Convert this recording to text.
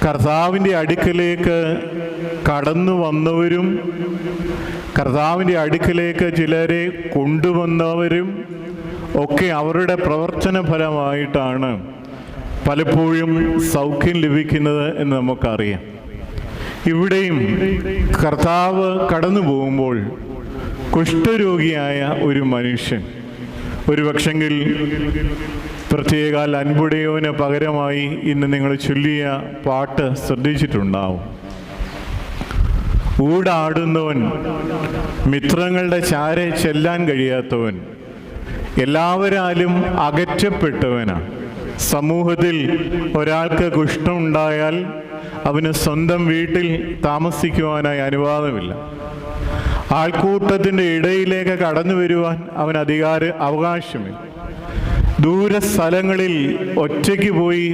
കർത്താവിൻ്റെ അടുക്കലേക്ക് കടന്നു വന്നവരും കർത്താവിൻ്റെ അടുക്കലേക്ക് ചിലരെ കൊണ്ടുവന്നവരും ഒക്കെ അവരുടെ പ്രവർത്തന ഫലമായിട്ടാണ് പലപ്പോഴും സൗഖ്യം ലഭിക്കുന്നത് എന്ന് നമുക്കറിയാം. ഇവിടെയും കർത്താവ് കടന്നു പോകുമ്പോൾ കുഷ്ഠരോഗിയായ ഒരു മനുഷ്യൻ, ഒരു പക്ഷെങ്കിൽ പ്രത്യേക അൻപുടയോന് പകരമായി ഇന്ന് നിങ്ങൾ ചൊല്ലിയ പാട്ട് ശ്രദ്ധിച്ചിട്ടുണ്ടാവും. ഊടാടുന്നവൻ, മിത്രങ്ങളുടെ ചാരെ ചെല്ലാൻ കഴിയാത്തവൻ, എല്ലാവരാലും അകറ്റപ്പെട്ടവനാണ്. സമൂഹത്തിൽ ഒരാൾക്ക് കുഷ്ഠമുണ്ടായാൽ അവന് സ്വന്തം വീട്ടിൽ താമസിക്കുവാനായി അനുവാദമില്ല. ആൾക്കൂട്ടത്തിൻ്റെ ഇടയിലേക്ക് കടന്നു വരുവാൻ അവന് അവകാശമില്ല. ദൂര സ്ഥലങ്ങളിൽ ഒറ്റയ്ക്ക് പോയി